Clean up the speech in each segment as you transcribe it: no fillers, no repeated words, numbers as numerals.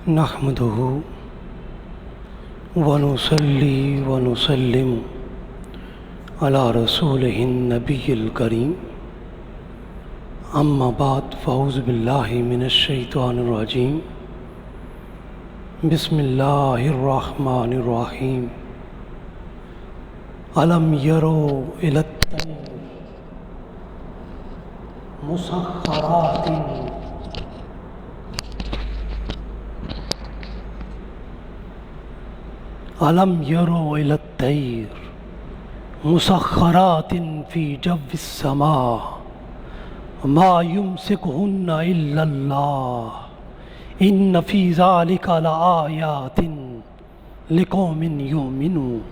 نحمده ونصلي ونسلم على رسوله النبي الكريم اما بعد فاعوذ بالله من الشيطان الرجيم بسم الله الرحمن الرحيم ألم يروا إلى الطير مسخرات ألم يروا إلى الطير مسخرات في جو السماء ما يمسكهن إلا الله إن في ذلك لآيات لقوم يؤمنون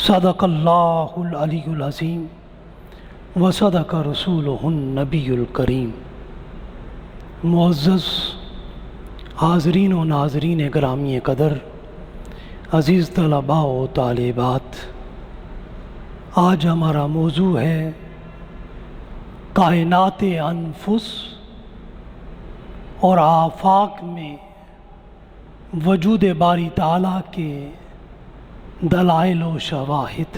صدق الله العلي العظيم وصدق رسوله النبي الكريم۔ معزز حاضرین و ناظرین گرامی قدر، عزیز طلباء و طالبات، آج ہمارا موضوع ہے کائنات انفس اور آفاق میں وجود باری تعالیٰ کے دلائل و شواہد۔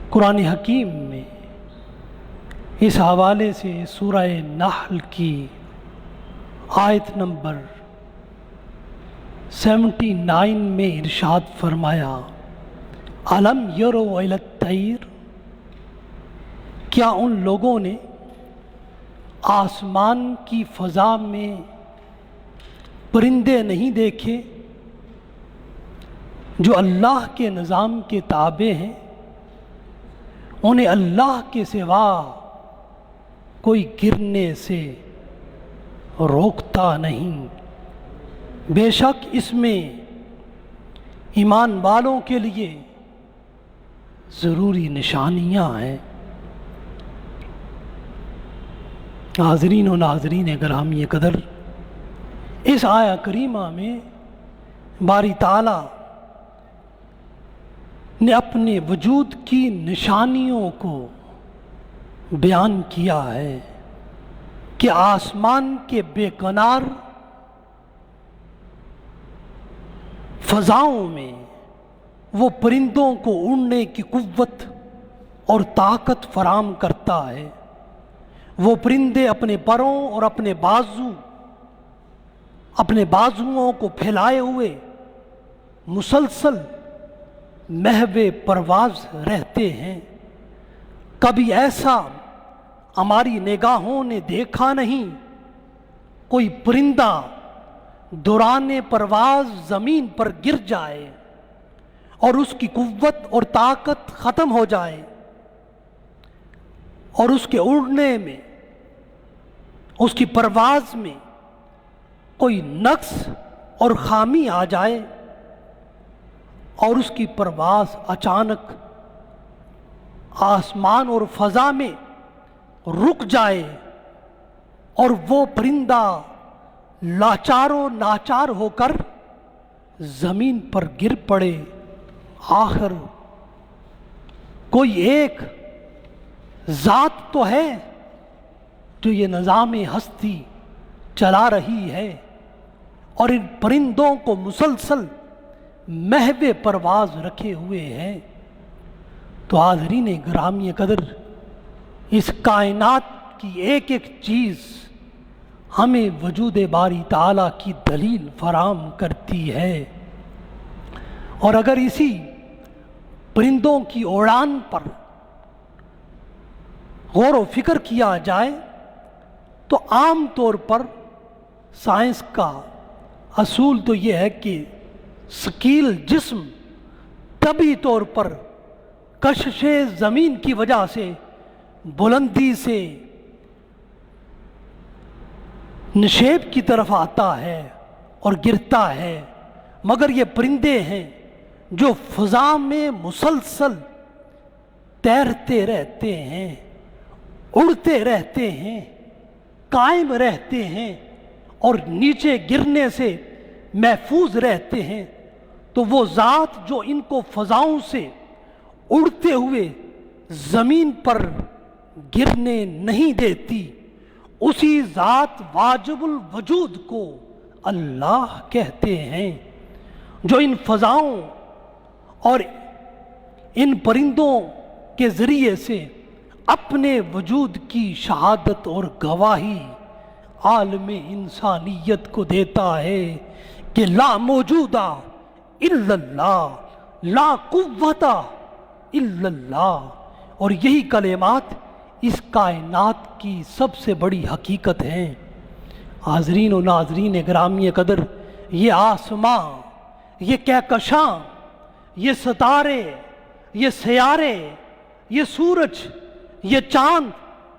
قرآن حکیم میں اس حوالے سے سورہ نحل کی آیت نمبر 79 میں ارشاد فرمایا، الم یروا الی الطیر، کیا ان لوگوں نے آسمان کی فضا میں پرندے نہیں دیکھے جو اللہ کے نظام کے تابع ہیں، انہیں اللہ کے سوا کوئی گرنے سے روکتا نہیں، بے شک اس میں ایمان والوں کے لیے ضروری نشانیاں ہیں۔ حاضرین و ناظرین گرامی قدر، اس آیہ کریمہ میں باری تعالیٰ نے اپنے وجود کی نشانیوں کو بیان کیا ہے کہ آسمان کے بے کنار فضاؤں میں وہ پرندوں کو اڑنے کی قوت اور طاقت فراہم کرتا ہے۔ وہ پرندے اپنے پروں اور اپنے بازوؤں کو پھیلائے ہوئے مسلسل محو پرواز رہتے ہیں۔ کبھی ایسا ہماری نگاہوں نے دیکھا نہیں، کوئی پرندہ دوران پرواز زمین پر گر جائے اور اس کی قوت اور طاقت ختم ہو جائے اور اس کے اڑنے میں، اس کی پرواز میں کوئی نقص اور خامی آ جائے اور اس کی پرواز اچانک آسمان اور فضا میں رک جائے اور وہ پرندہ لاچار و ناچار ہو کر زمین پر گر پڑے۔ آخر کوئی ایک ذات تو ہے جو یہ نظام ہستی چلا رہی ہے اور ان پرندوں کو مسلسل محو پرواز رکھے ہوئے ہیں۔ تو حاضرین گرامی قدر، اس کائنات کی ایک ایک چیز ہمیں وجود باری تعالیٰ کی دلیل فراہم کرتی ہے، اور اگر اسی پرندوں کی اڑان پر غور و فکر کیا جائے تو عام طور پر سائنس کا اصول تو یہ ہے کہ ثقیل جسم طبعی طور پر کشش زمین کی وجہ سے بلندی سے نشیب کی طرف آتا ہے اور گرتا ہے، مگر یہ پرندے ہیں جو فضا میں مسلسل تیرتے رہتے ہیں، اڑتے رہتے ہیں، قائم رہتے ہیں اور نیچے گرنے سے محفوظ رہتے ہیں۔ تو وہ ذات جو ان کو فضاؤں سے اڑتے ہوئے زمین پر گرنے نہیں دیتی، اسی ذات واجب الوجود کو اللہ کہتے ہیں، جو ان فضاؤں اور ان پرندوں کے ذریعے سے اپنے وجود کی شہادت اور گواہی عالم انسانیت کو دیتا ہے کہ لا موجودہ الا اللہ، لا قوت الا اللہ، اور یہی کلمات اس کائنات کی سب سے بڑی حقیقت ہیں۔ حاضرین و ناظرین گرامی قدر، یہ آسماں، یہ کہکشاں، یہ ستارے، یہ سیارے، یہ سورج، یہ چاند،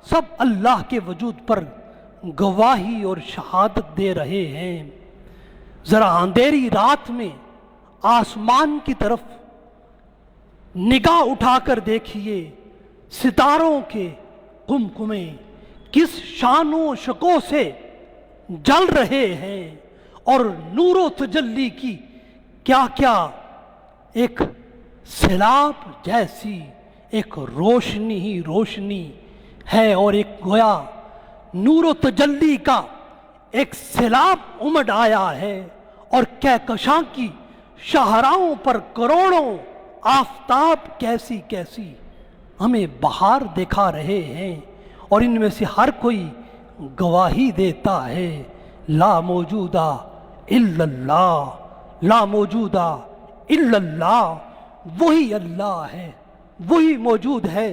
سب اللہ کے وجود پر گواہی اور شہادت دے رہے ہیں۔ ذرا اندھیری رات میں آسمان کی طرف نگاہ اٹھا کر دیکھیے، ستاروں کے قمقمے کس شان و شکو سے جل رہے ہیں، اور نور و تجلی کی کیا کیا ایک سیلاب جیسی ایک روشنی ہی روشنی ہے، اور ایک گویا نور و تجلی کا ایک سیلاب امڈ آیا ہے، اور کہکشاں کی شاہراہوں پر کروڑوں آفتاب کیسی کیسی ہمیں بہار دکھا رہے ہیں، اور ان میں سے ہر کوئی گواہی دیتا ہے لا موجودہ الا اللہ، لا موجودہ الا اللہ، وہی اللہ ہے، وہی موجود ہے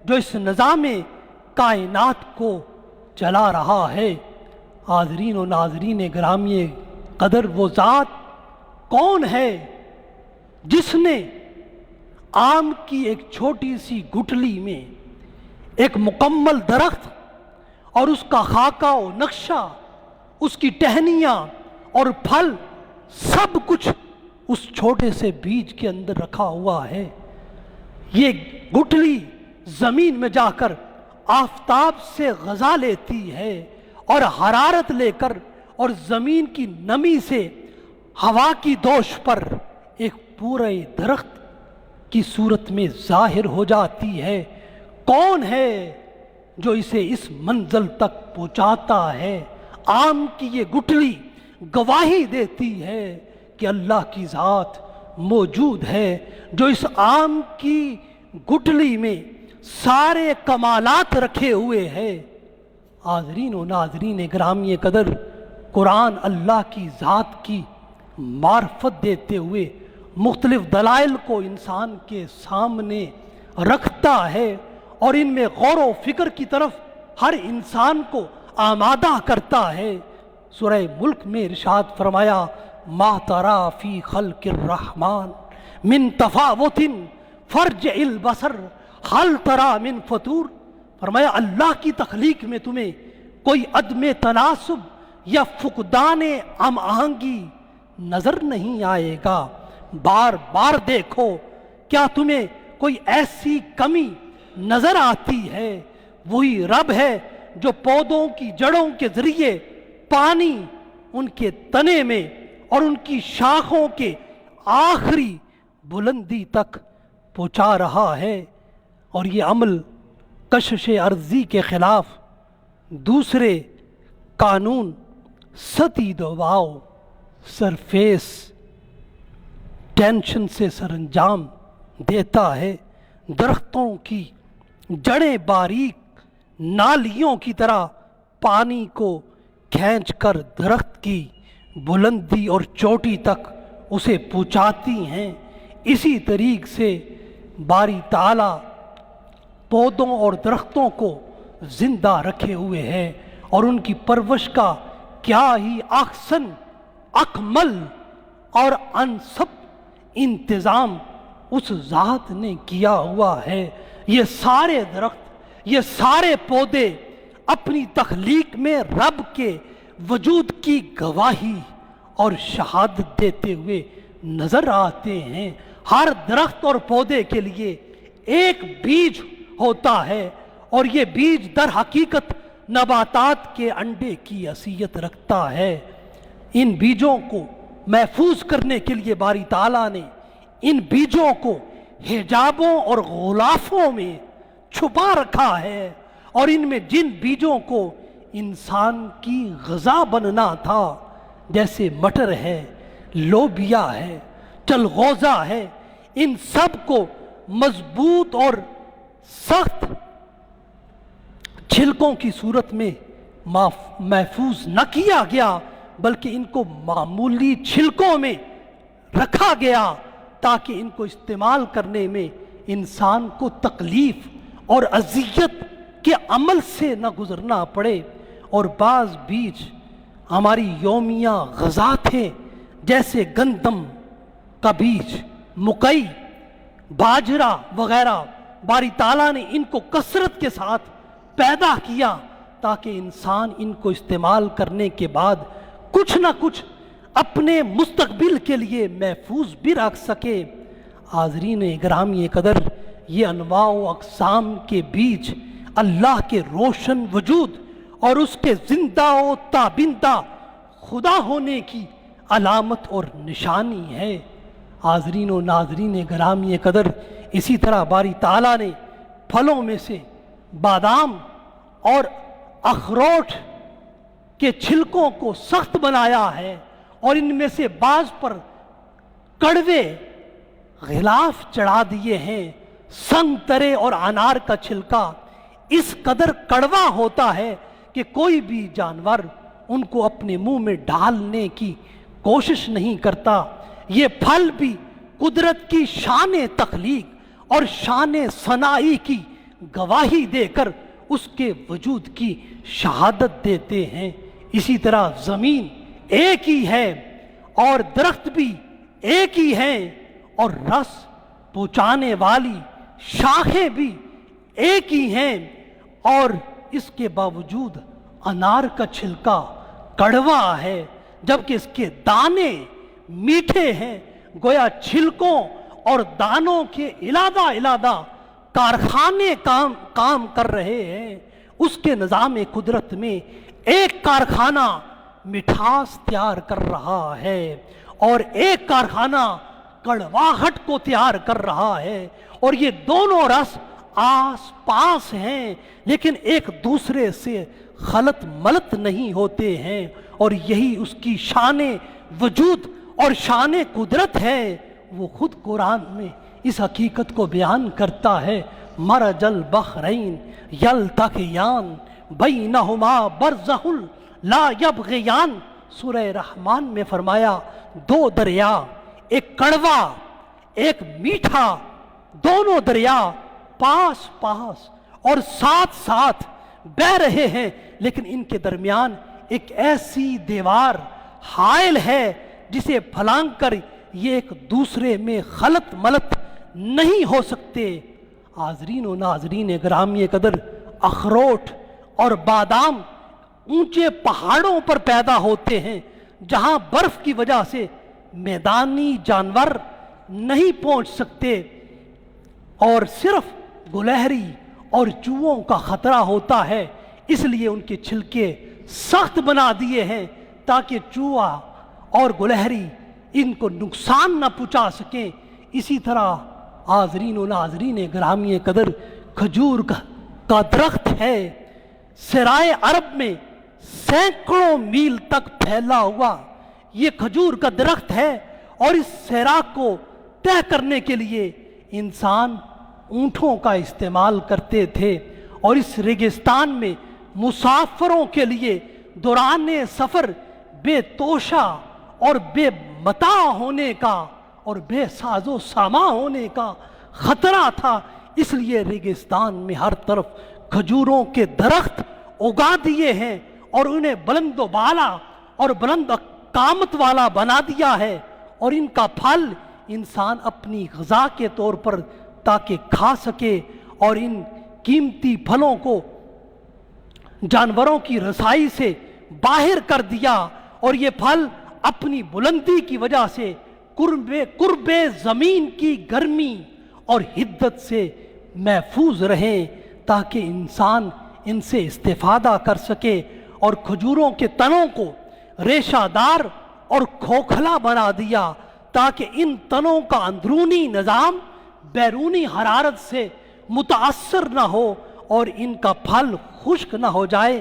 جو اس نظام کائنات کو چلا رہا ہے۔ حاضرین و ناظرین گرامی قدر، وہ ذات کون ہے جس نے آم کی ایک چھوٹی سی گٹلی میں ایک مکمل درخت اور اس کا خاکہ و نقشہ، اس کی ٹہنیاں اور پھل، سب کچھ اس چھوٹے سے بیج کے اندر رکھا ہوا ہے۔ یہ گٹلی زمین میں جا کر آفتاب سے غذا لیتی ہے، اور حرارت لے کر اور زمین کی نمی سے ہوا کی دوش پر ایک پورے درخت کی صورت میں ظاہر ہو جاتی ہے۔ کون ہے جو اسے اس منزل تک پہنچاتا ہے؟ آم کی یہ گٹلی گواہی دیتی ہے کہ اللہ کی ذات موجود ہے، جو اس آم کی گٹلی میں سارے کمالات رکھے ہوئے ہے۔ حاضرین و ناظرین گرامی قدر، قرآن اللہ کی ذات کی معرفت دیتے ہوئے مختلف دلائل کو انسان کے سامنے رکھتا ہے، اور ان میں غور و فکر کی طرف ہر انسان کو آمادہ کرتا ہے۔ سورہ ملک میں ارشاد فرمایا ما ترا فی خلق الرحمن من تفاوت فرجع البصر هل ترا من فطور، فرمایا اللہ کی تخلیق میں تمہیں کوئی عدم تناسب یا فقدان ہم آہنگی نظر نہیں آئے گا، بار بار دیکھو، کیا تمہیں کوئی ایسی کمی نظر آتی ہے؟ وہی رب ہے جو پودوں کی جڑوں کے ذریعے پانی ان کے تنے میں اور ان کی شاخوں کے آخری بلندی تک پہنچا رہا ہے، اور یہ عمل کشش ارضی کے خلاف دوسرے قانون سطحی دباؤ سرفیس ٹینشن سے سر انجام دیتا ہے۔ درختوں کی جڑیں باریک نالیوں کی طرح پانی کو کھینچ کر درخت کی بلندی اور چوٹی تک اسے پہنچاتی ہیں، اسی طریق سے باری تعالیٰ پودوں اور درختوں کو زندہ رکھے ہوئے ہے، اور ان کی پرورش کا کیا ہی احسن اکمل اور انسب انتظام اس ذات نے کیا ہوا ہے۔ یہ سارے درخت، یہ سارے پودے اپنی تخلیق میں رب کے وجود کی گواہی اور شہادت دیتے ہوئے نظر آتے ہیں۔ ہر درخت اور پودے کے لیے ایک بیج ہوتا ہے، اور یہ بیج در حقیقت نباتات کے انڈے کی حیثیت رکھتا ہے۔ ان بیجوں کو محفوظ کرنے کے لیے باری تعالیٰ نے ان بیجوں کو حجابوں اور غلافوں میں چھپا رکھا ہے، اور ان میں جن بیجوں کو انسان کی غذا بننا تھا، جیسے مٹر ہے، لوبیا ہے، چلغوزہ ہے، ان سب کو مضبوط اور سخت چھلکوں کی صورت میں محفوظ نہ کیا گیا، بلکہ ان کو معمولی چھلکوں میں رکھا گیا تاکہ ان کو استعمال کرنے میں انسان کو تکلیف اور اذیت کے عمل سے نہ گزرنا پڑے۔ اور بعض بیج ہماری یومیہ غذا تھے، جیسے گندم کا بیج، مکئی، باجرہ وغیرہ، باری تعالیٰ نے ان کو کثرت کے ساتھ پیدا کیا تاکہ انسان ان کو استعمال کرنے کے بعد کچھ نہ کچھ اپنے مستقبل کے لیے محفوظ بھی رکھ سکے۔ حاضرین گرامی قدر، یہ انواع و اقسام کے بیج اللہ کے روشن وجود اور اس کے زندہ و تابندہ خدا ہونے کی علامت اور نشانی ہے۔ حاضرین و ناظرین گرامی قدر، اسی طرح باری تعالیٰ نے پھلوں میں سے بادام اور اخروٹ کے چھلکوں کو سخت بنایا ہے، اور ان میں سے بعض پر کڑوے غلاف چڑھا دیے ہیں۔ سنترے اور انار کا چھلکا اس قدر کڑوا ہوتا ہے کہ کوئی بھی جانور ان کو اپنے منہ میں ڈالنے کی کوشش نہیں کرتا۔ یہ پھل بھی قدرت کی شان تخلیق اور شان صناعی کی گواہی دے کر اس کے وجود کی شہادت دیتے ہیں۔ اسی طرح زمین ایک ہی ہے اور درخت بھی ایک ہی ہیں، اور رس پہنچانے والی شاخیں بھی ایک ہی ہیں، اور اس کے باوجود انار کا چھلکا کڑوا ہے جبکہ اس کے دانے میٹھے ہیں۔ گویا چھلکوں اور دانوں کے علیحدہ کارخانے کام کر رہے ہیں۔ اس کے نظام قدرت میں ایک کارخانہ مٹھاس تیار کر رہا ہے اور ایک کارخانہ کڑواہٹ کو تیار کر رہا ہے، اور یہ دونوں رس آس پاس ہیں لیکن ایک دوسرے سے خلط ملط نہیں ہوتے ہیں، اور یہی اس کی شان وجود اور شان قدرت ہے۔ وہ خود قرآن میں اس حقیقت کو بیان کرتا ہے، مرج البحرین یلتقیان بینہما برزخ لا یبغیان۔ سورہ رحمان میں فرمایا دو دریا، ایک کڑوا ایک میٹھا، دونوں دریا پاس پاس اور ساتھ ساتھ بہ رہے ہیں، لیکن ان کے درمیان ایک ایسی دیوار حائل ہے جسے پھلانگ کر یہ ایک دوسرے میں خلط ملط نہیں ہو سکتے۔ حاضرین و ناظرین گرامی قدر، اخروٹ اور بادام اونچے پہاڑوں پر پیدا ہوتے ہیں جہاں برف کی وجہ سے میدانی جانور نہیں پہنچ سکتے، اور صرف گلہری اور چوہوں کا خطرہ ہوتا ہے، اس لیے ان کے چھلکے سخت بنا دیے ہیں تاکہ چوہا اور گلہری ان کو نقصان نہ پہنچا سکیں۔ اسی طرح حاضرین و ناظرین گرامی قدر، کھجور کا درخت ہے، سرائے عرب میں سینکڑوں میل تک پھیلا ہوا یہ کھجور کا درخت ہے، اور اس صحرا کو طے کرنے کے لیے انسان اونٹوں کا استعمال کرتے تھے، اور اس ریگستان میں مسافروں کے لیے دوران سفر بے توشہ اور بے متاع ہونے کا اور بے ساز و سامان ہونے کا خطرہ تھا۔ اس لیے ریگستان میں ہر طرف کھجوروں کے درخت اگا دیے ہیں اور انہیں بلند و بالا اور بلند قامت والا بنا دیا ہے، اور ان کا پھل انسان اپنی غذا کے طور پر تاکہ کھا سکے، اور ان قیمتی پھلوں کو جانوروں کی رسائی سے باہر کر دیا، اور یہ پھل اپنی بلندی کی وجہ سے قرب زمین کی گرمی اور حدت سے محفوظ رہیں تاکہ انسان ان سے استفادہ کر سکے، اور کھجوروں کے تنوں کو ریشہ دار اور کھوکھلا بنا دیا تاکہ ان تنوں کا اندرونی نظام بیرونی حرارت سے متاثر نہ ہو اور ان کا پھل خشک نہ ہو جائے۔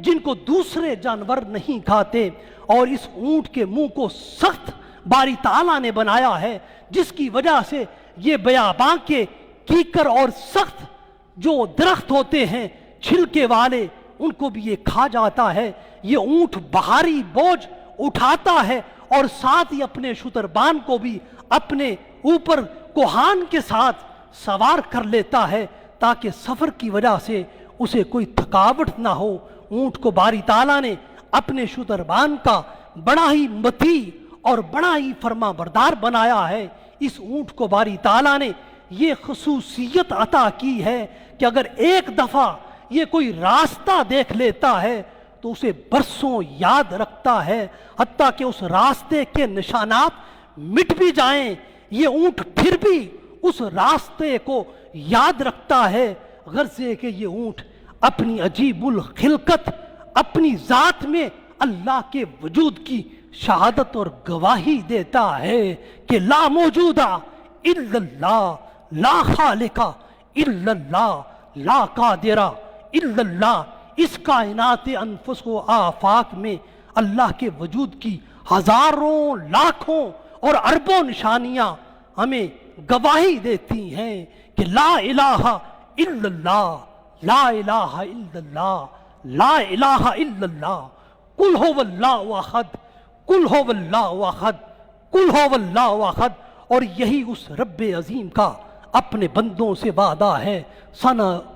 جن کو دوسرے جانور نہیں کھاتے، اور اس اونٹ کے منہ کو سخت باری تعالیٰ نے بنایا ہے، جس کی وجہ سے یہ بیاباں کے کیکر اور سخت جو درخت ہوتے ہیں چھلکے والے، ان کو بھی یہ کھا جاتا ہے۔ یہ اونٹ بھاری بوجھ اٹھاتا ہے اور ساتھ ہی اپنے شتربان کو بھی اپنے اوپر کوہان کے ساتھ سوار کر لیتا ہے، تاکہ سفر کی وجہ سے اسے کوئی تھکاوٹ نہ ہو۔ اونٹ کو باری تعالیٰ نے اپنے شتربان کا بڑا ہی مطیع اور بڑا ہی فرما بردار بنایا ہے۔ اس اونٹ کو باری تعالیٰ نے یہ خصوصیت عطا کی ہے کہ اگر ایک دفعہ یہ کوئی راستہ دیکھ لیتا ہے تو اسے برسوں یاد رکھتا ہے، حتیٰ کہ اس راستے کے نشانات مٹ بھی جائیں، یہ اونٹ پھر بھی اس راستے کو یاد رکھتا ہے۔ غرض ہے کہ یہ اونٹ اپنی عجیب الخلقت، اپنی ذات میں اللہ کے وجود کی شہادت اور گواہی دیتا ہے کہ لا موجودہ الا اللہ، لا خالق الا اللہ، لا قادر الا اللہ۔ اس کائنات انفس و آفاق میں اللہ کے وجود کی ہزاروں، لاکھوں اور اربوں نشانیاں ہمیں گواہی دیتی ہیں کہ لا الہ الا اللہ، لا الہ الا اللہ، لا الہ الا اللہ، قل هو اللہ احد، قل هو اللہ احد، قل هو اللہ احد۔ اور یہی اس رب عظیم کا اپنے بندوں سے وعدہ ہے،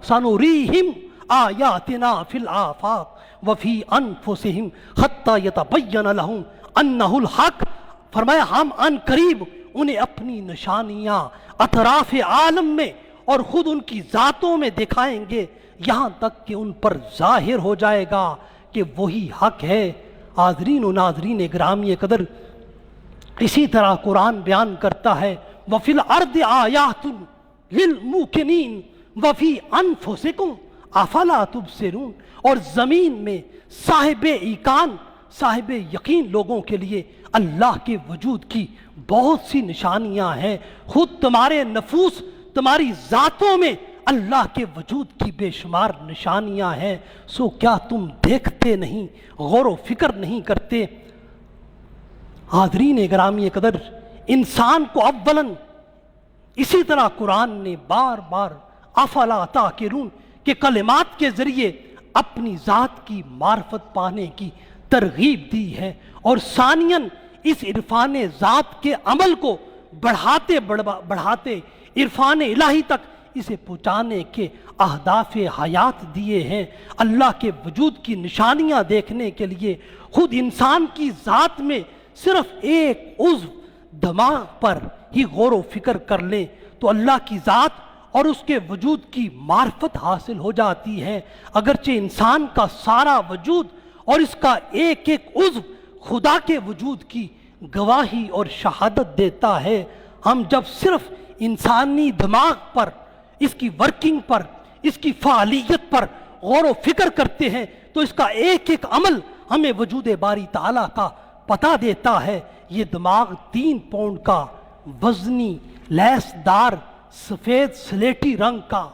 سنوریہم آیاتنا فی الآفاق وفی انفسہم حتی یتبین لہم انہ الحق۔ فرمایا ہم ان قریب انہیں اپنی نشانیاں اطراف عالم میں اور خود ان کی ذاتوں میں دکھائیں گے، یہاں تک کہ ان پر ظاہر ہو جائے گا کہ وہی حق ہے۔ حاضرین و ناظرین گرامی قدر، اسی طرح قرآن بیان کرتا ہے وَفِي الْأَرْضِ آیَاتٌ لِلْمُوقِنِينَ وَفِي أَنفُسِكُمْ أَفَلَا تُبْصِرُونَ۔ اور زمین میں صاحب ایقان، صاحب یقین لوگوں کے لیے اللہ کے وجود کی بہت سی نشانیاں ہیں۔ خود تمہارے نفوس، تمہاری ذاتوں میں اللہ کے وجود کی بے شمار نشانیاں ہیں، سو کیا تم دیکھتے نہیں، غور و فکر نہیں کرتے؟ حاضرین گرامی قدر، انسان کو اولاً اسی طرح قرآن نے بار بار افلا تاکرون کے کلمات کے ذریعے اپنی ذات کی معرفت پانے کی ترغیب دی ہے، اور ثانیاً اس عرفان ذات کے عمل کو بڑھاتے بڑھاتے عرفان الہی تک اسے پہنچانے کے اہداف حیات دیے ہیں۔ اللہ کے وجود کی نشانیاں دیکھنے کے لیے خود انسان کی ذات میں صرف ایک عضو دماغ پر ہی غور و فکر کر لیں تو اللہ کی ذات اور اس کے وجود کی معرفت حاصل ہو جاتی ہے۔ اگرچہ انسان کا سارا وجود اور اس کا ایک ایک عضو خدا کے وجود کی گواہی اور شہادت دیتا ہے، ہم جب صرف انسانی دماغ پر، اس کی ورکنگ پر، اس کی فعالیت پر غور و فکر کرتے ہیں تو اس کا ایک ایک عمل ہمیں وجود باری تعالیٰ کا پتہ دیتا ہے۔ یہ دماغ 3 پاؤنڈ کا وزنی، لیس دار، سفید سلیٹی رنگ کا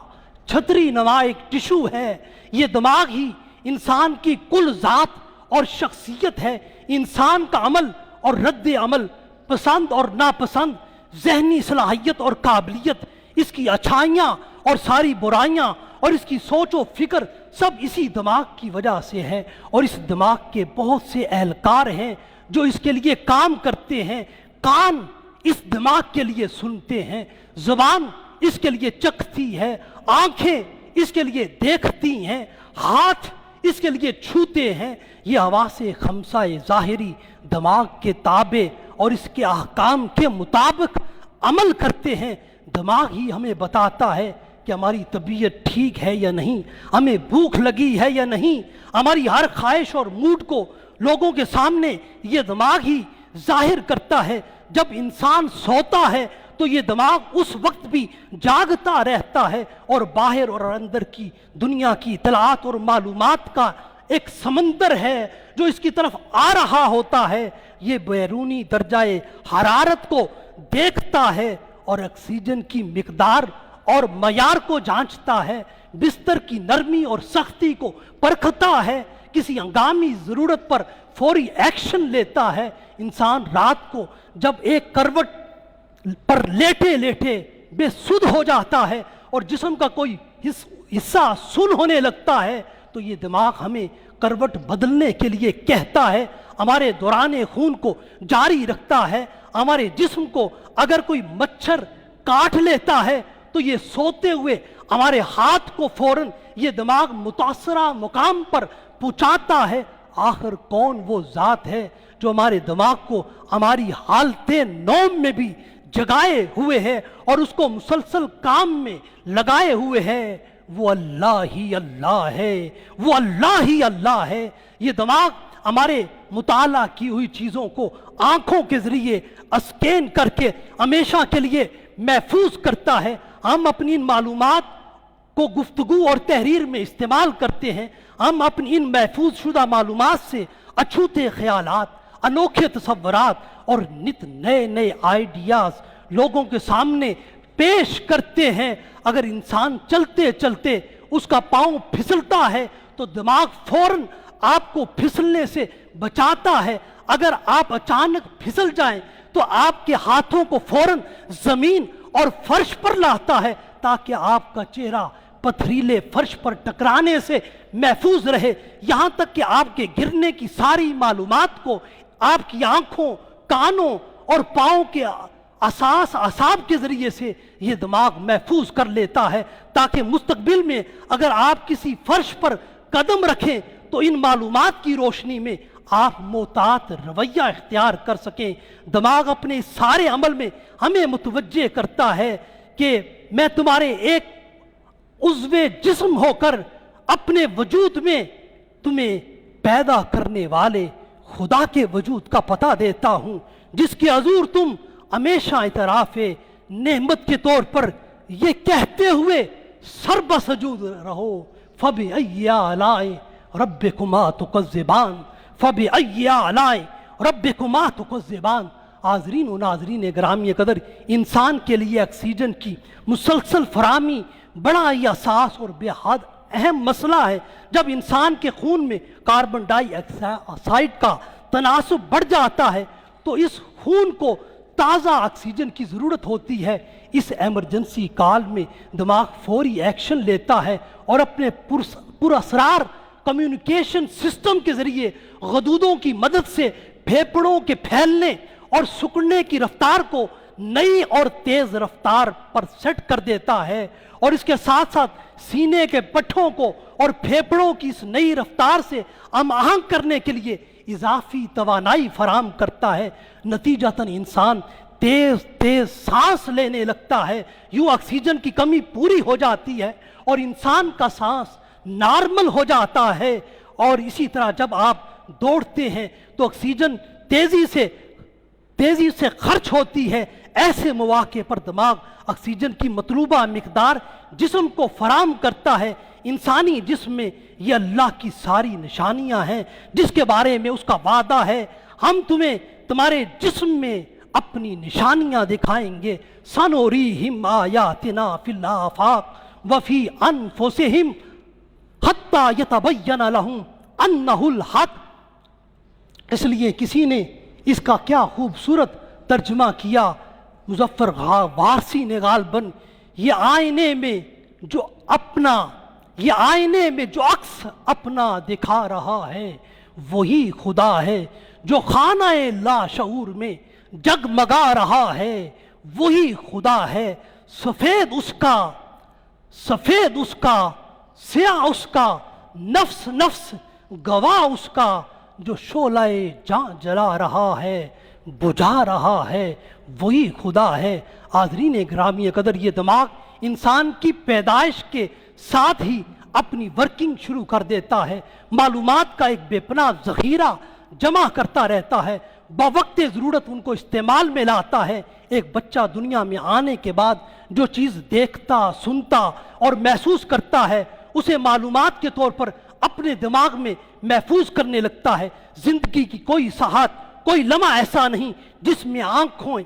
چھتری نما ایک ٹشو ہے۔ یہ دماغ ہی انسان کی کل ذات اور شخصیت ہے۔ انسان کا عمل اور رد عمل، پسند اور ناپسند، ذہنی صلاحیت اور قابلیت، اس کی اچھائیاں اور ساری برائیاں اور اس کی سوچ و فکر سب اسی دماغ کی وجہ سے ہے۔ اور اس دماغ کے بہت سے اہلکار ہیں جو اس کے لیے کام کرتے ہیں۔ کان اس دماغ کے لیے سنتے ہیں، زبان اس کے لیے چکھتی ہے، آنکھیں اس کے لیے دیکھتی ہیں، ہاتھ اس کے لیے چھوتے ہیں۔ یہ حواس خمسہ ظاہری دماغ کے تابع اور اس کے احکام کے مطابق عمل کرتے ہیں۔ دماغ ہی ہمیں بتاتا ہے کہ ہماری طبیعت ٹھیک ہے یا نہیں، ہمیں بھوک لگی ہے یا نہیں، ہماری ہر خواہش اور موڈ کو لوگوں کے سامنے یہ دماغ ہی ظاہر کرتا ہے۔ جب انسان سوتا ہے تو یہ دماغ اس وقت بھی جاگتا رہتا ہے اور باہر اور اندر کی دنیا کی اطلاعات اور معلومات کا ایک سمندر ہے جو اس کی طرف آ رہا ہوتا ہے۔ یہ بیرونی درجہ حرارت کو دیکھتا ہے اور آکسیجن کی مقدار اور معیار کو جانچتا ہے، بستر کی نرمی اور سختی کو پرکھتا ہے کسی ہنگامی ضرورت پر فوری ایکشن لیتا ہے۔ انسان رات کو جب ایک کروٹ پر لیٹے لیٹے بے سدھ ہو جاتا ہے اور جسم کا کوئی حصہ سن ہونے لگتا ہے تو یہ دماغ ہمیں کروٹ بدلنے کے لیے کہتا ہے، ہمارے دوران خون کو جاری رکھتا ہے۔ ہمارے جسم کو اگر کوئی مچھر کاٹ لیتا ہے تو یہ سوتے ہوئے ہمارے ہاتھ کو فوراً یہ دماغ متاثرہ مقام پر پہنچاتا ہے۔ آخر کون وہ ذات ہے جو ہمارے دماغ کو ہماری حالت نوم میں بھی جگائے ہوئے ہے اور اس کو مسلسل کام میں لگائے ہوئے ہے؟ وہ اللہ ہی اللہ ہے، وہ اللہ ہی اللہ ہے۔ یہ دماغ ہمارے مطالعہ کی ہوئی چیزوں کو آنکھوں کے ذریعے اسکین کر کے ہمیشہ کے لیے محفوظ کرتا ہے۔ ہم اپنی ان معلومات کو گفتگو اور تحریر میں استعمال کرتے ہیں۔ ہم اپنی ان محفوظ شدہ معلومات سے اچھوتے خیالات، انوکھے تصورات اور نت نئے نئے آئیڈیاز لوگوں کے سامنے پیش کرتے ہیں۔ اگر انسان چلتے چلتے اس کا پاؤں پھسلتا ہے تو دماغ فوراً آپ کو پھسلنے سے بچاتا ہے۔ اگر آپ اچانک پھسل جائیں تو آپ کے ہاتھوں کو فوراً زمین اور فرش پر لاتا ہے تاکہ آپ کا چہرہ پتھریلے فرش پر ٹکرانے سے محفوظ رہے، یہاں تک کہ آپ کے گرنے کی ساری معلومات کو آپ کی آنکھوں، کانوں اور پاؤں کے اعصاب کے ذریعے سے یہ دماغ محفوظ کر لیتا ہے تاکہ مستقبل میں اگر آپ کسی فرش پر قدم رکھیں تو ان معلومات کی روشنی میں آپ محتاط رویہ اختیار کر سکیں۔ دماغ اپنے اس سارے عمل میں ہمیں متوجہ کرتا ہے کہ میں تمہارے ایک عضو جسم ہو کر اپنے وجود میں تمہیں پیدا کرنے والے خدا کے وجود کا پتہ دیتا ہوں، جس کے حضور تم ہمیشہ اعتراف نعمت کے طور پر یہ کہتے ہوئے سر بسجود رہو، فَبِأَيِّ آلَاءِ رَبِّكُمَا تُكَذِّبَانِ فَبِأَيِّ آلَاءِ رَبِّكُمَا تُكَذِّبَانِ۔ حاضرین و ناظرین گرامی قدر، انسان کے لیے آکسیجن کی مسلسل فراہمی بڑا ہی اساس اور بے حد اہم مسئلہ ہے۔ جب انسان کے خون میں کاربن ڈائی آکسائڈ کا تناسب بڑھ جاتا ہے تو اس خون کو تازہ آکسیجن کی ضرورت ہوتی ہے۔ اس ایمرجنسی کال میں دماغ فوری ایکشن لیتا ہے اور اپنے پراسرار کمیونیکیشن سسٹم کے ذریعے غدودوں کی مدد سے پھیپھڑوں کے پھیلنے اور سکڑنے کی رفتار کو نئی اور تیز رفتار پر سیٹ کر دیتا ہے، اور اس کے ساتھ ساتھ سینے کے پٹھوں کو اور پھیپھڑوں کی اس نئی رفتار سے ہم آہنگ کرنے کے لیے اضافی توانائی فراہم کرتا ہے۔ نتیجتاً انسان تیز تیز سانس لینے لگتا ہے، یوں آکسیجن کی کمی پوری ہو جاتی ہے اور انسان کا سانس نارمل ہو جاتا ہے۔ اور اسی طرح جب آپ دوڑتے ہیں تو آکسیجن تیزی سے خرچ ہوتی ہے۔ ایسے مواقع پر دماغ آکسیجن کی مطلوبہ مقدار جسم کو فراہم کرتا ہے۔ انسانی جسم میں یہ اللہ کی ساری نشانیاں ہیں جس کے بارے میں اس کا وعدہ ہے، ہم تمہیں تمہارے جسم میں اپنی نشانیاں دکھائیں گے۔ سَنُرِيهِمْ آيَاتِنَا فِي الْآفَاقِ وَفِي أَنفُسِهِمْ حَتَّى يَتَبَيَّنَ لَهُمْ أَنَّهُ الْحَقُّ۔ اس لیے کسی نے اس کا کیا خوبصورت ترجمہ کیا، مظفر وارسی نے غالباً، یہ آئینے میں جو عکس اپنا دکھا رہا ہے وہی خدا ہے، جو خانہ لا شعور میں جگمگا رہا ہے وہی خدا ہے۔ سفید اس کا سیاہ اس کا، نفس گواہ اس کا، جو شعلہ جاں جلا رہا ہے بجھا رہا ہے وہی خدا ہے۔ حاضرین گرامی قدر، یہ دماغ انسان کی پیدائش کے ساتھ ہی اپنی ورکنگ شروع کر دیتا ہے، معلومات کا ایک بے پناہ ذخیرہ جمع کرتا رہتا ہے، بوقت ضرورت ان کو استعمال میں لاتا ہے۔ ایک بچہ دنیا میں آنے کے بعد جو چیز دیکھتا، سنتا اور محسوس کرتا ہے اسے معلومات کے طور پر اپنے دماغ میں محفوظ کرنے لگتا ہے۔ زندگی کی کوئی ساحت، کوئی لمحہ ایسا نہیں جس میں آنکھوں،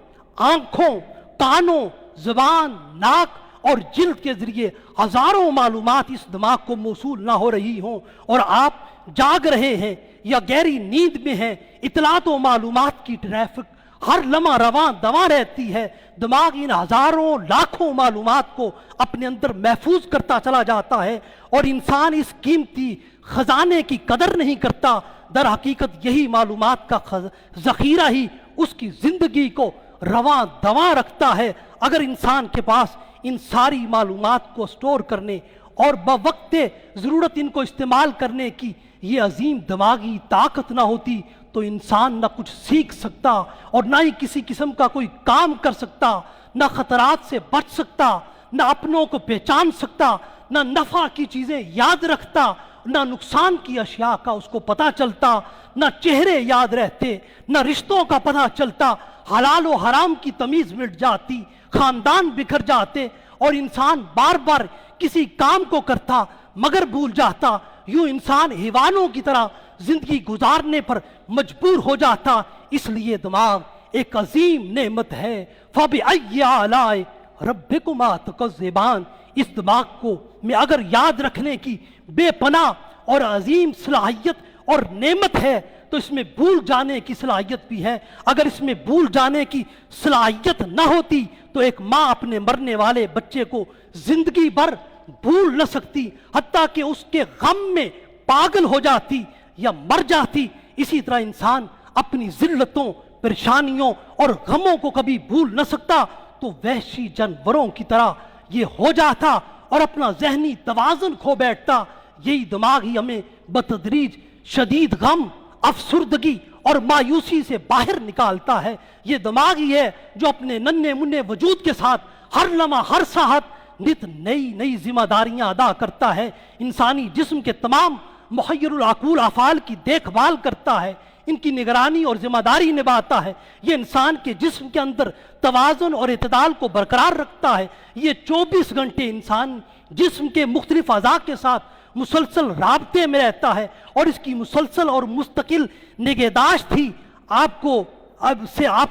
کانوں، زبان، ناک اور جلد کے ذریعے ہزاروں معلومات اس دماغ کو موصول نہ ہو رہی ہوں اور آپ جاگ رہے ہیں یا گہری نیند میں ہیں، اطلاعات و معلومات کی ٹریفک ہر لمحہ رواں دواں رہتی ہے، دماغ ان ہزاروں لاکھوں معلومات کو اپنے اندر محفوظ کرتا چلا جاتا ہے اور انسان اس قیمتی خزانے کی قدر نہیں کرتا۔ در حقیقت یہی معلومات کا ذخیرہ ہی اس کی زندگی کو رواں دواں رکھتا ہے۔ اگر انسان کے پاس ان ساری معلومات کو سٹور کرنے اور بوقت ضرورت ان کو استعمال کرنے کی یہ عظیم دماغی طاقت نہ ہوتی تو انسان نہ کچھ سیکھ سکتا اور نہ ہی کسی قسم کا کوئی کام کر سکتا، نہ خطرات سے بچ سکتا، نہ اپنوں کو پہچان سکتا، نہ نفع کی چیزیں یاد رکھتا، نہ نقصان کی اشیاء کا اس کو پتہ چلتا، نہ چہرے یاد رہتے، نہ رشتوں کا پتہ چلتا، حلال و حرام کی تمیز مٹ جاتی، خاندان بکھر جاتے اور انسان بار بار کسی کام کو کرتا مگر بھول جاتا۔ یوں انسان حیوانوں کی طرح زندگی گزارنے پر مجبور ہو جاتا۔ اس لیے دماغ ایک عظیم نعمت ہے۔ فَبِأَيِّ آلَاءِ رَبِّكُمَا تُكَذِّبَانِ، اس دماغ کو میں اگر یاد رکھنے کی بے پناہ اور عظیم صلاحیت اور نعمت ہے تو اس میں بھول جانے کی صلاحیت بھی ہے۔ اگر اس میں بھول جانے کی صلاحیت نہ ہوتی تو ایک ماں اپنے مرنے والے بچے کو زندگی بھر بھول نہ سکتی، حتیٰ کہ اس کے غم میں پاگل ہو جاتی یا مر جاتی۔ اسی طرح انسان اپنی ذلتوں، پریشانیوں اور غموں کو کبھی بھول نہ سکتا تو وحشی جانوروں کی طرح یہ ہو جاتا اور اپنا ذہنی توازن کھو بیٹھتا۔ یہی دماغ ہی ہمیں بتدریج شدید غم، افسردگی اور مایوسی سے باہر نکالتا ہے۔ یہ دماغ ہی ہے جو اپنے ننھے منھے وجود کے ساتھ ہر لمحہ ہر ساعت نت نئی نئی ذمہ داریاں ادا کرتا ہے۔ انسانی جسم کے تمام محیر العقول افعال کی دیکھ بھال کرتا ہے، ان کی نگرانی اور ذمہ داری نبھاتا ہے۔ یہ انسان کے جسم کے اندر توازن اور اعتدال کو برقرار رکھتا ہے۔ یہ 24 گھنٹے انسان جسم کے مختلف اعضاء کے ساتھ مسلسل رابطے میں رہتا ہے اور اس کی مسلسل اور مستقل نگہداشت ہی آپ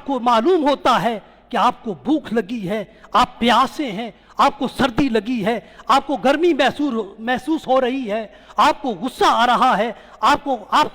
کو معلوم ہوتا ہے کہ آپ کو بھوک لگی ہے، آپ پیاسے ہیں، آپ کو سردی لگی ہے، آپ کو گرمی محسوس ہو رہی ہے، آپ کو غصہ آ رہا ہے، آپ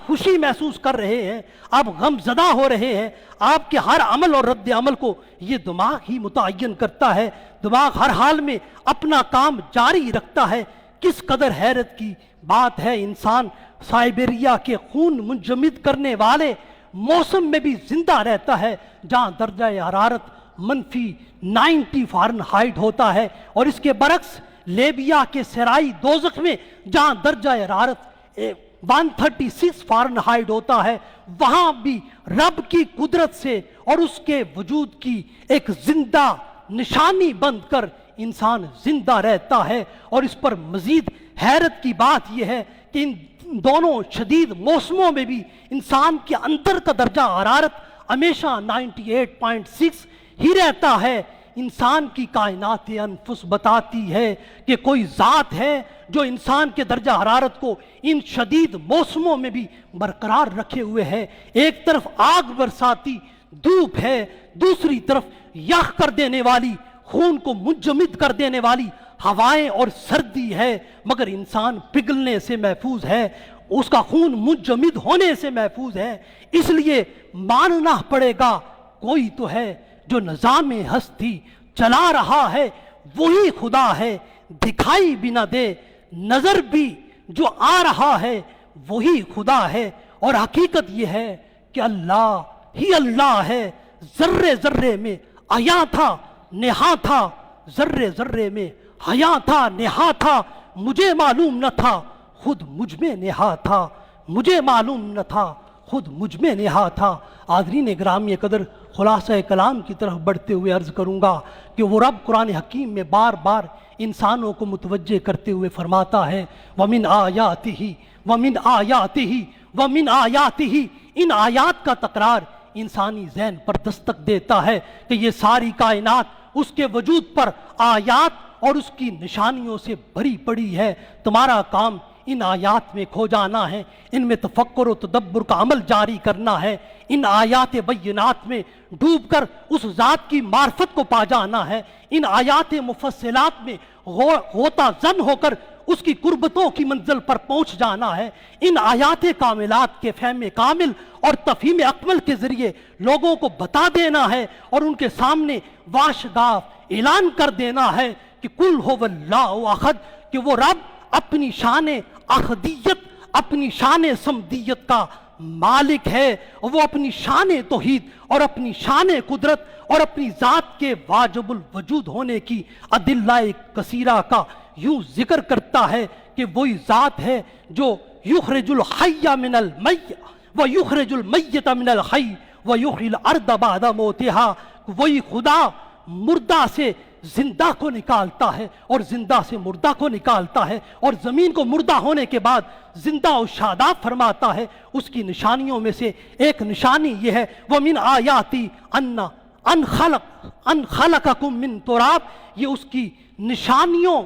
خوشی محسوس کر رہے ہیں، آپ غم زدہ ہو رہے ہیں۔ آپ کے ہر عمل اور رد عمل کو یہ دماغ ہی متعین کرتا ہے۔ دماغ ہر حال میں اپنا کام جاری رکھتا ہے۔ کس قدر حیرت کی بات ہے، انسان سائبیریا کے خون منجمد کرنے والے موسم میں بھی زندہ رہتا ہے جہاں درجہ حرارت -90 فارنہائٹ ہوتا ہے، اور اس کے برعکس لیبیا کے صحرائی دوزخ میں جہاں درجہ حرارت 136 فارنہائٹ ہوتا ہے، وہاں بھی رب کی قدرت سے اور اس کے وجود کی ایک زندہ نشانی بند کر انسان زندہ رہتا ہے۔ اور اس پر مزید حیرت کی بات یہ ہے کہ ان دونوں شدید موسموں میں بھی انسان کے اندر کا درجہ حرارت ہمیشہ 98.6 ہی رہتا ہے۔ انسان کی کائنات انفس بتاتی ہے کہ کوئی ذات ہے جو انسان کے درجہ حرارت کو ان شدید موسموں میں بھی برقرار رکھے ہوئے ہے۔ ایک طرف آگ برساتی دھوپ ہے، دوسری طرف یخ کر دینے والی، خون کو منجمد کر دینے والی ہوائیں اور سردی ہے، مگر انسان پگھلنے سے محفوظ ہے، اس کا خون منجمد ہونے سے محفوظ ہے۔ اس لیے ماننا پڑے گا کوئی تو ہے جو نظام ہستی چلا رہا ہے، وہی خدا ہے، دکھائی بھی نہ دے نظر بھی جو آ رہا ہے وہی خدا ہے۔ اور حقیقت یہ ہے کہ اللہ ہی اللہ ہے، ذرے ذرے میں عیاں تھا نہاں تھا، ذرے ذرے میں حیاں تھا نہاں تھا، مجھے معلوم نہ تھا خود مجھ میں نہا تھا، مجھے معلوم نہ تھا خود مجھ میں نہا تھا۔ حاضرین گرامی قدر، خلاصہ کلام کی طرف بڑھتے ہوئے عرض کروں گا کہ وہ رب قرآن حکیم میں بار بار انسانوں کو متوجہ کرتے ہوئے فرماتا ہے وَمِنْ آیَاتِهِ وَمِنْ آیَاتِهِ وَمِنْ آیَاتِهِ۔ ان آیات کا تکرار انسانی ذہن پر دستک دیتا ہے کہ یہ ساری کائنات اس کے وجود پر آیات اور اس کی نشانیوں سے بھری پڑی ہے۔ تمہارا کام ان آیات میں کھو جانا ہے، ان میں تفکر و تدبر کا عمل جاری کرنا ہے، ان آیات بینات میں ڈوب کر اس ذات کی معرفت کو پا جانا ہے، ان آیات مفصلات میں غوطہ زن ہو کر اس کی قربتوں کی منزل پر پہنچ جانا ہے، ان آیات کاملات کے فہم کامل اور تفہیم اکمل کے ذریعے لوگوں کو بتا دینا ہے اور ان کے سامنے واشگاف اعلان کر دینا ہے کہ کل ہو اللہ احد، کہ وہ رب اپنی شان احدیت، اپنی شان صمدیت کا مالک ہے، وہ اپنی شان توحید اور اپنی شان قدرت اور اپنی ذات کے واجب الوجود ہونے کی ادلہ کثیرہ کا یوں ذکر کرتا ہے کہ وہی ذات ہے جو یخرج الحی من المیت و یخرج المیت من الحی و یحیی الارض بعد موتها، وہی خدا مردہ سے زندہ کو نکالتا ہے اور زندہ سے مردہ کو نکالتا ہے اور زمین کو مردہ ہونے کے بعد زندہ و شاداب فرماتا ہے۔ اس کی نشانیوں میں سے ایک نشانی یہ ہے وَمِنْ آیَاتِ ان خلقکم من تراب، یہ اس کی نشانیوں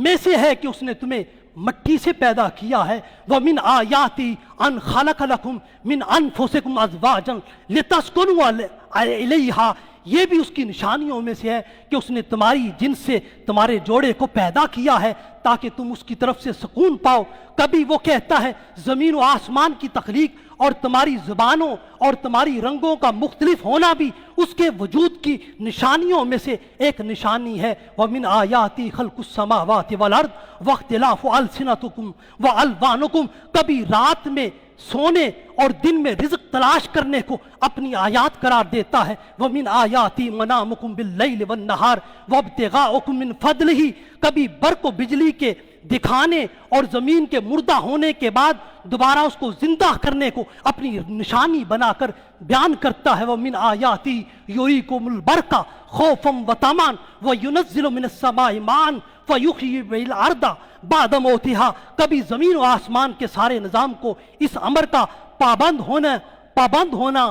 میں سے ہے کہ اس نے تمہیں مٹی سے پیدا کیا ہے۔ وَمِنْ آیَاتِ ان خلق لکم من انفسکم ازواجا لتسکنوا الیہا، یہ بھی اس کی نشانیوں میں سے ہے کہ اس نے تمہاری جنس سے تمہارے جوڑے کو پیدا کیا ہے تاکہ تم اس کی طرف سے سکون پاؤ۔ کبھی وہ کہتا ہے زمین و آسمان کی تخلیق اور تمہاری زبانوں اور تمہاری رنگوں کا مختلف ہونا بھی اس کے وجود کی نشانیوں میں سے ایک نشانی ہے۔ وَمِنْ آیَاتِ خَلْقُ السَّمَاوَاتِ وَالْأَرْضِ وَاخْتِلَافُ أَلْسِنَتِكُمْ وَأَلْوَانِكُمْ، کبھی رات میں سونے اور دن میں رزق تلاش کرنے کو اپنی آیات قرار دیتا ہے۔ وَمِنْ آیَاتِ مَنَامُكُمْ بِاللَّيْلِ وَالنَّهَارِ وَابْتِغَاؤُكُمْ مِنْ فَضْلِهِ، کبھی برق و بجلی کے دکھانے اور زمین کے مردہ ہونے کے بعد دوبارہ اس کو زندہ کرنے کو اپنی نشانی بنا کر بیان کرتا ہے۔ وَمِنْ آیَاتِ يُرِيكُمُ الْبَرْقَ خَوْفًا وَطَمَعًا وَيُنَزِّلُ مِنَ السَّمَاءِ مَاءً فَيُحْيِي بِهِ الْأَرْضَ بَعْدَ مَوْتِهَا، کبھی زمین و آسمان کے سارے نظام کو اس امر کا پابند ہونا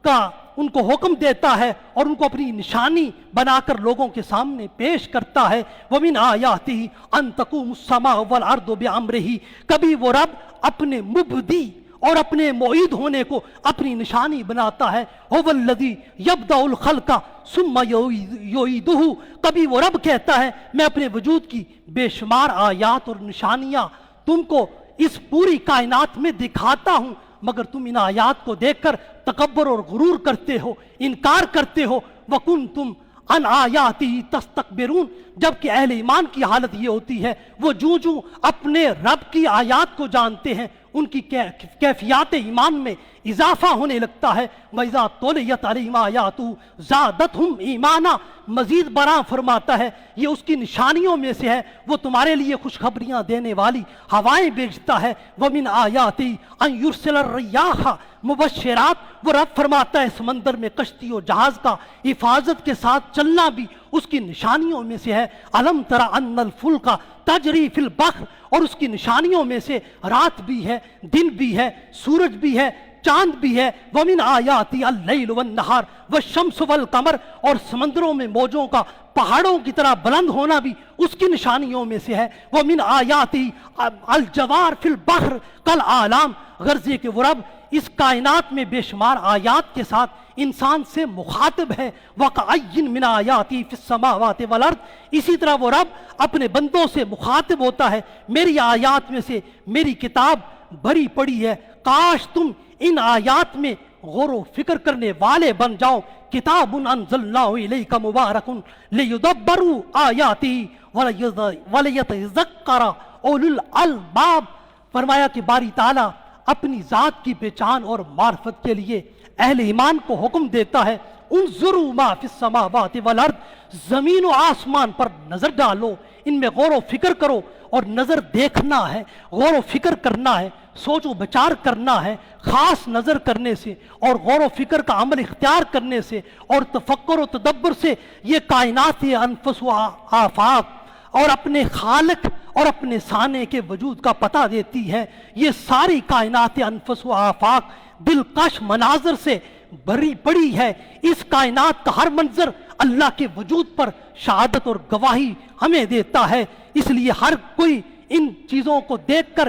کا ان کو حکم دیتا ہے اور ان کو اپنی نشانی بنا کر لوگوں کے سامنے پیش کرتا ہے۔ وَمِنْ آیَاتِهِ أَن تَقُومُ السَّمَاءُ وَالْأَرْضُ بِأَمْرِهِ، کبھی وہ رب اپنے مبدی اور اپنے معید ہونے کو اپنی نشانی بناتا ہے۔ هُوَ الَّذِي يَبْدَأُ الْخَلْقَ ثُمَّ يُعِيدُهُ، کبھی وہ رب کہتا ہے میں اپنے وجود کی بے شمار آیات اور نشانیاں تم کو اس پوری کائنات میں دکھاتا ہوں، مگر تم ان آیات کو دیکھ کر تکبر اور غرور کرتے ہو، انکار کرتے ہو۔ وَكُنْتُمْ عَنْ آیَاتِهِ تَسْتَكْبِرُونَ، جبکہ اہل ایمان کی حالت یہ ہوتی ہے وہ جو اپنے رب کی آیات کو جانتے ہیں ان کی کیفیات ایمان میں اضافہ ہونے لگتا ہے۔ وَإِذَا تُلِيَتْ عَلَيْهِمْ آیَاتُهُ زَادَتْهُمْ ایمانا، مزید برآں فرماتا ہے یہ اس کی نشانیوں میں سے ہے، وہ تمہارے لیے خوشخبریاں دینے والی ہوائیں بھیجتا ہے۔ وَمِنْ آیَاتِهِ أَن يُرْسِلَ الرِّيَاحَ مبشرات، وہ رب فرماتا ہے سمندر میں کشتی و جہاز کا حفاظت کے ساتھ چلنا بھی اس کی نشانیوں میں سے ہے۔ أَلَمْ تَرَ أَنَّ الْفُلْكَ تَجْرِي فِي الْبَحْرِ، اور اس کی نشانیوں میں سے رات بھی ہے، دن بھی ہے، سورج بھی ہے، چاند بھی ہے۔ وَمِنْ آیَاتِ اللَّيْلُ وَالنَّهَارُ وَالشَّمْسُ وَالْقَمَرُ، اور سمندروں میں موجوں کا پہاڑوں کی طرح بلند ہونا بھی اس کی نشانیوں میں سے ہے۔ وَمِنْ آیَاتِ الْجَوَارِ فِي الْبَحْرِ كَالْأَعْلَامِ، غرض یہ کہ وہ رب اس کائنات میں بے شمار آیات کے ساتھ انسان سے مخاطب ہے۔ وَكَأَيٍّ مِّنْ آیَاتِهِ فِي السَّمَاوَاتِ وَالْأَرْضِ، اسی طرح وہ رب اپنے بندوں سے مخاطب ہوتا ہے میری آیات میں سے میری کتاب بھری پڑی ہے، کاش تم ان آیات میں غور و فکر کرنے والے بن جاؤ۔ کتاب انزلناہ الیک مبارک لیدبروا آیاتہ ولیتذکر اولو الالباب، فرمایا کہ باری تعالیٰ اپنی ذات کی پہچان اور معرفت کے لیے اہل ایمان کو حکم دیتا ہے انظروا ما فی السماوات والارض، زمین و آسمان پر نظر ڈالو، ان میں غور و فکر کرو، اور نظر دیکھنا ہے، غور و فکر کرنا ہے، سوچ و بچار کرنا ہے، خاص نظر کرنے سے اور غور و فکر کا عمل اختیار کرنے سے اور تفکر و تدبر سے یہ کائنات انفس و آفاق اور اپنے خالق اور اپنے صانع کے وجود کا پتہ دیتی ہے۔ یہ ساری کائنات انفس و آفاق دلکش مناظر سے بھری پڑی ہے، اس کائنات کا ہر منظر اللہ کے وجود پر شہادت اور گواہی ہمیں دیتا ہے، اس لیے ہر کوئی ان چیزوں کو دیکھ کر